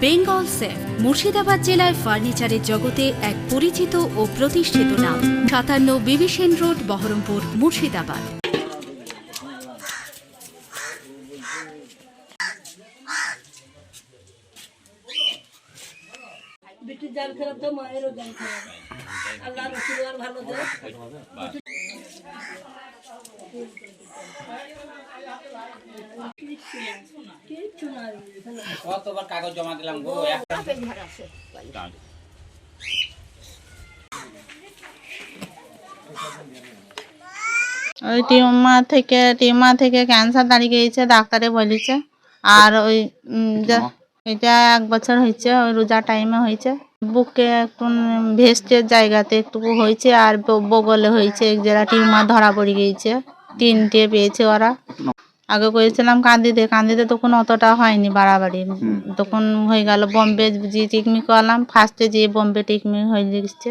Bengal safe Murshidabad জেলায় ফার্নিচারের জগতে এক পরিচিত ও প্রতিষ্ঠিত নাম। 57 বিবি সেন রোড, বহরমপুর, মুর্শিদাবাদ। কতবার কাগজ জমা দিলাম গো। ওই টিউমার থেকে ক্যান্সার দাঁড়িয়ে গিয়েছে, ডাক্তারে বলেছে। আর ওই এটা 1 বছর হয়েছে, ওই রোজা টাইমে হয়েছে। বুকে একটু ভেস্টের জায়গাতে একটু হয়েছে, আর বগলে হয়েছে এক জায়গা টিউমার ধরা পড়ে গিয়েছে। 3টে পেয়েছে ওরা। আগে করেছিলাম কান্দিতে তখন অতটা হয়নি বাড়াবাড়ি, তখন হয়ে গেল বম্বে যে ট্রিটমেন্ট করলাম। ফার্স্টে যে বম্বে ট্রিটমেন্ট হয়ে গেছে,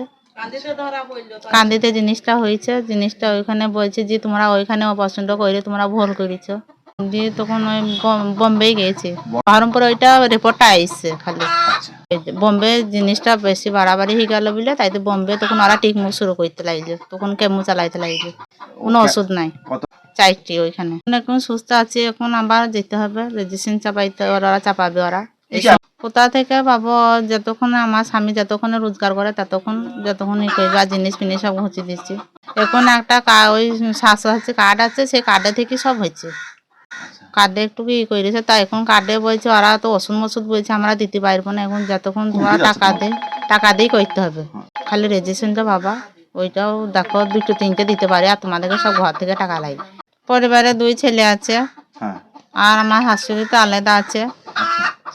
কান্দিতে জিনিসটা হয়েছে। জিনিসটা ওইখানে বলছে যে তোমরা ওইখানে অপারেশনটা করে তোমরা ভুল করেছো, দিয়ে তখন ওই বম্বে গেছে। বহরমপুরে ওইটা রিপোর্টটা আসছে খালি। বম্বে জিনিসটা বেশি বাড়াবাড়ি হয়ে গেল বলে, তাই তো বম্বে তখন ওরা ট্রিটমেন্ট শুরু করতে লাগছে, তখন কেমো চালাইতে লাগছে। কোনো ওষুধ নাই, 4টি ওইখানে। এখন সুস্থ আছে, এখন আবার যেতে হবে, রেজিস্ট্রেশন চাপাইতে ওরা চাপাবে। ওরা কোথা থেকে পাবো? যতক্ষণ আমার স্বামী যতক্ষণ রোজগার করে যতক্ষণ করবে। আর জিনিস ফিনিস সব ঘুচি দিচ্ছি। এখন একটা ওই স্বাস্থ্য কার্ড আছে, সেই কার্ডে থেকে সব হচ্ছে। কার্ডে একটু ই করেছে, তাই এখন কার্ডে বলছে ওরা তো ওষুধ বলছে আমরা দিতে পারবো না। এখন যতক্ষণ তোমরা টাকা দিয়ে করতে হবে। খালি রেজিস্ট্রেশনটা বাবা, ওইটাও দেখো 2-3টে দিতে পারে, আর তোমাদেরকে সব ঘর থেকে টাকা লাগে। পরিবারে 2 ছেলে আছে, আর আমার শাশুড়ি তো আলাদা আছে,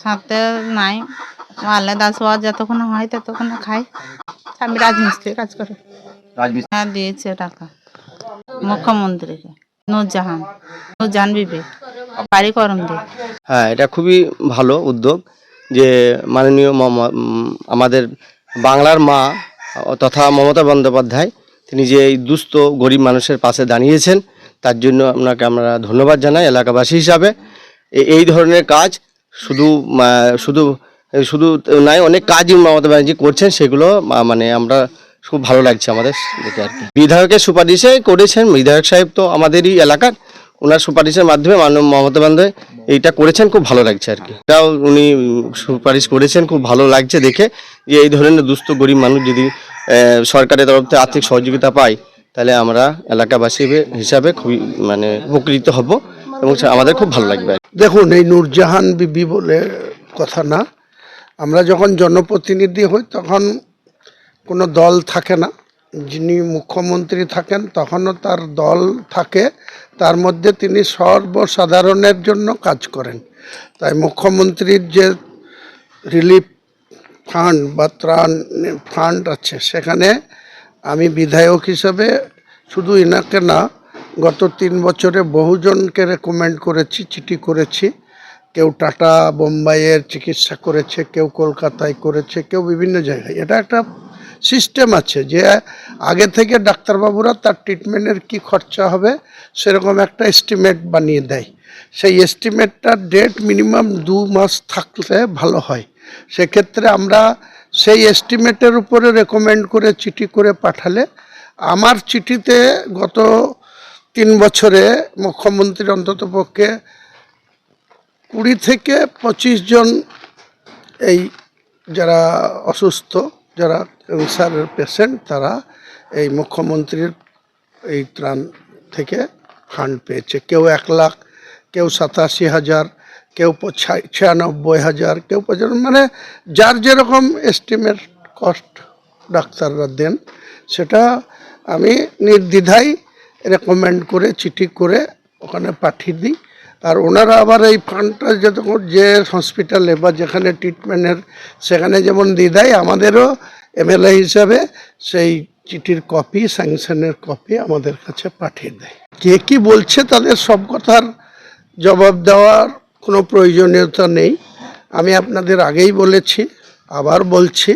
সাথে নাই। ও আলাদা আছে, যতক্ষণ হয় ততক্ষণ খাই। স্বামী রাজমিস্ত্রি কাজ করে। হ্যাঁ, দিয়েছে টাকা মুখ্যমন্ত্রীকে, নুরজাহান বিবি, বাড়ি করম দিয়ে। হ্যাঁ, এটা খুবই ভালো উদ্যোগ যে মাননীয় আমাদের বাংলার মা তথা মমতা বন্দ্যোপাধ্যায় তিনি যে এই দুস্থ গরিব মানুষের পাশে দাঁড়িয়েছেন, তার জন্য আপনাকে আমরা ধন্যবাদ জানাই এলাকাবাসী হিসাবে। এই ধরনের কাজ শুধু নয়, অনেক কাজই মমতা ব্যানার্জি করছেন, সেগুলো মানে আমরা খুব ভালো লাগছে আমাদের দেখে আর কি। বিধায়কের সুপারিশে করেছেন, বিধায়ক সাহেব তো আমাদেরই এলাকার, ওনার সুপারিশের মাধ্যমে মাননীয় মমতা বন্দ্যোপাধ্যায় এইটা করেছেন, খুব ভালো লাগছে আর কি। এটাও উনি সুপারিশ করেছেন, খুব ভালো লাগছে দেখে যে এই ধরনের দুস্থ গরিব মানুষ যদি সরকারের তরফ থেকে আর্থিক সহযোগিতা পায়, তাহলে আমরা এলাকাবাসী হিসাবে খুবই মানে উপকৃত হব এবং আমাদের খুব ভালো লাগবে। দেখুন, এই নুরজাহান বিবি বলে কথা না, আমরা যখন জনপ্রতিনিধি হই তখন কোনো দল থাকে না। যিনি মুখ্যমন্ত্রী থাকেন তখনও তার দল থাকে, তার মধ্যে তিনি সর্বসাধারণের জন্য কাজ করেন। তাই মুখ্যমন্ত্রীর যে রিলিফ ফান্ড বা ত্রাণ ফান্ড আছে, সেখানে আমি বিধায়ক হিসেবে শুধু এনাকে না, গত 3 বছরে বহুজনকে রেকমেন্ড করেছি, চিঠি করেছি। কেউ টাটা বোম্বাইয়ের চিকিৎসা করেছে, কেউ কলকাতায় করেছে, কেউ বিভিন্ন জায়গায়। এটা একটা সিস্টেম আছে যে আগে থেকে ডাক্তারবাবুরা তার ট্রিটমেন্টের কি খরচা হবে সেরকম একটা এস্টিমেট বানিয়ে দেয়। সেই এস্টিমেটটার ডেট মিনিমাম 2 মাস থাকলে ভালো হয়। সেক্ষেত্রে আমরা সেই এস্টিমেটের উপরে রেকমেন্ড করে চিঠি করে পাঠালে, আমার চিঠিতে গত 3 বছরে মুখ্যমন্ত্রী অন্ততপক্ষে 20 থেকে 25 জন এই যারা অসুস্থ, যারা ক্যান্সারের পেশেন্ট, তারা এই মুখ্যমন্ত্রীর এই ত্রাণ থেকে ফান্ড পেয়েছে। কেউ 1 লাখ, কেউ 87,000, কেউ 96,000, কেউ 55, মানে যার যেরকম এস্টিমেট কস্ট ডাক্তাররা দেন, সেটা আমি নির্দ্বিধায় রেকমেন্ড করে চিঠি করে ওখানে পাঠিয়ে দিই। আর ওনারা আবার এই ফান্ডটা যে হসপিটালে বা যেখানে ট্রিটমেন্টের সেখানে যেমন দিয়ে দেয়, আমাদেরও এমএলএ হিসাবে সেই চিঠির কপি, স্যাংশনের কপি আমাদের কাছে পাঠিয়ে দেয়। কে কি বলছে তাদের সব কথার জবাব দেওয়ার কোনো প্রয়োজনীয়তা নেই। আমি আপনাদের আগেই বলেছি, আবার বলছি,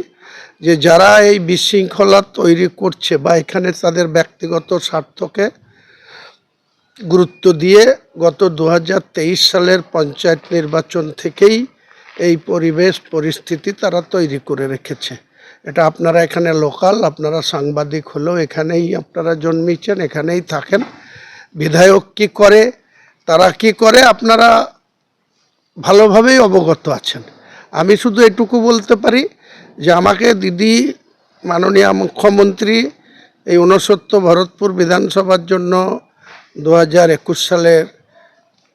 যে যারা এই বিশৃঙ্খলা তৈরি করছে বা এখানে তাদের ব্যক্তিগত স্বার্থকে গুরুত্ব দিয়ে গত 2023 সালের পঞ্চায়েত নির্বাচন থেকেই এই পরিবেশ পরিস্থিতি তারা তৈরি করে রেখেছে। এটা আপনারা এখানে লোকাল, আপনারা সাংবাদিক হলেও এখানেই আপনারা জন্মেছেন, এখানেই থাকেন। বিধায়ক কি করে, তারা কি করে, আপনারা ভালোভাবেই অবগত আছেন। আমি শুধু এটুকু বলতে পারি যে আমাকে দিদি মাননীয় মুখ্যমন্ত্রী এই 69 ভরতপুর বিধানসভার জন্য 2021 সালের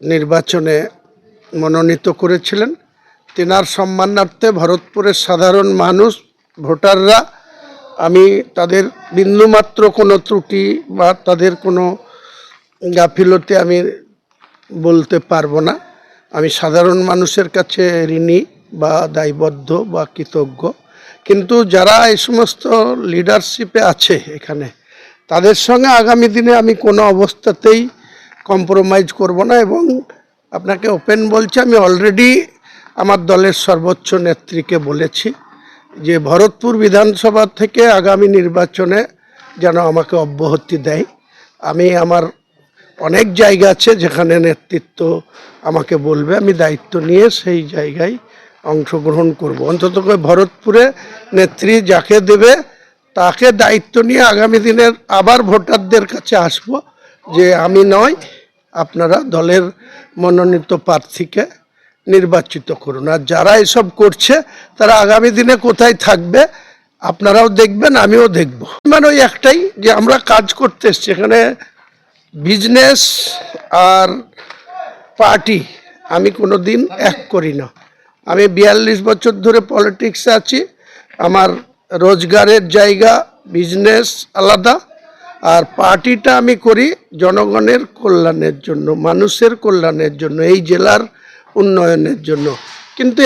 নির্বাচনে মনোনীত করেছিলেন। তেনার সম্মানার্থে ভরতপুরের সাধারণ মানুষ, ভোটাররা, আমি তাদের বিন্দুমাত্র কোনো ত্রুটি বা তাদের কোনো গাফিলতি আমি বলতে পারবো না। আমি সাধারণ মানুষের কাছে ঋণী বা দায়বদ্ধ বা কৃতজ্ঞ। কিন্তু যারা এই সমস্ত লিডারশিপে আছে এখানে, তাদের সঙ্গে আগামী দিনে আমি কোনো অবস্থাতেই কম্প্রোমাইজ করব না। এবং আপনাকে ওপেন বলছি, আমি অলরেডি আমার দলের সর্বোচ্চ নেত্রীকে বলেছি যে ভরতপুর বিধানসভা থেকে আগামী নির্বাচনে যেন আমাকে অব্যাহতি দেয়। আমি আমার অনেক জায়গা আছে যেখানে নেতৃত্ব আমাকে বলবে, আমি দায়িত্ব নিয়ে সেই জায়গায় অংশগ্রহণ করব। অন্তত ভরতপুরে নেত্রী যাকে দেবে তাকে দায়িত্ব নিয়ে আগামী দিনের আবার ভোটারদের কাছে আসব যে আমি নয়, আপনারা দলের মনোনীত প্রার্থীকে নির্বাচিত করুন। আর যারা এসব করছে তারা আগামী দিনে কোথায় থাকবে আপনারাও দেখবেন, আমিও দেখব। মানে ওই একটাই যে আমরা কাজ করতে এসছি এখানে, বিজনেস আর পার্টি আমি কোনো দিন এক করি না। আমি 42 বছর ধরে পলিটিক্সে আছি। আমার রোজগারের জায়গা, বিজনেস আলাদা, আর পার্টিটা আমি করি জনগণের কল্যাণের জন্য, মানুষের কল্যাণের জন্য, এই জেলার উন্নয়নের জন্য। কিন্তু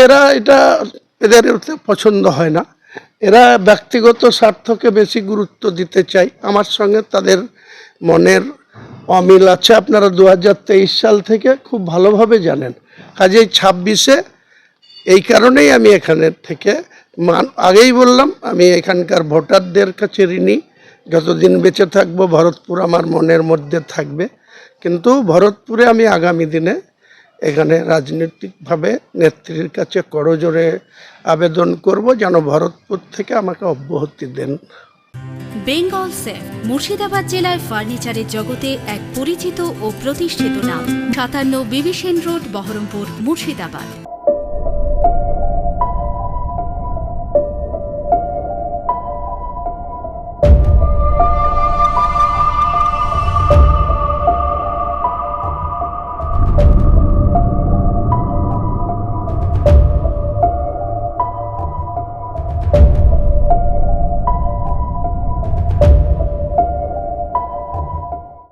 এদের পছন্দ হয় না। এরা ব্যক্তিগত স্বার্থকে বেশি গুরুত্ব দিতে চায়। আমার সঙ্গে তাদের মনের অমিল আছে, আপনারা 2023 সাল থেকে খুব ভালোভাবে জানেন। কাজেই 26-এ এই কারণেই আমি এখানে থেকে আগেই বললাম, আমি এখানকার ভোটারদের কাছে ঋণী। যতদিন বেঁচে থাকবো ভরতপুর আমার মনের মধ্যে থাকবে। কিন্তু ভরতপুরে আমি আগামী দিনে এখানে রাজনৈতিকভাবে নেত্রীর কাছে করজোড়ে আবেদন করব যেন ভরতপুর থেকে আমাকে অব্যাহতি দেন। বেঙ্গল সেফ মুর্শিদাবাদ জেলায় ফার্নিচারের জগতে এক পরিচিত ও প্রতিষ্ঠিত নাম। 57 বিভীষণ রোড, বহরমপুর, মুর্শিদাবাদ।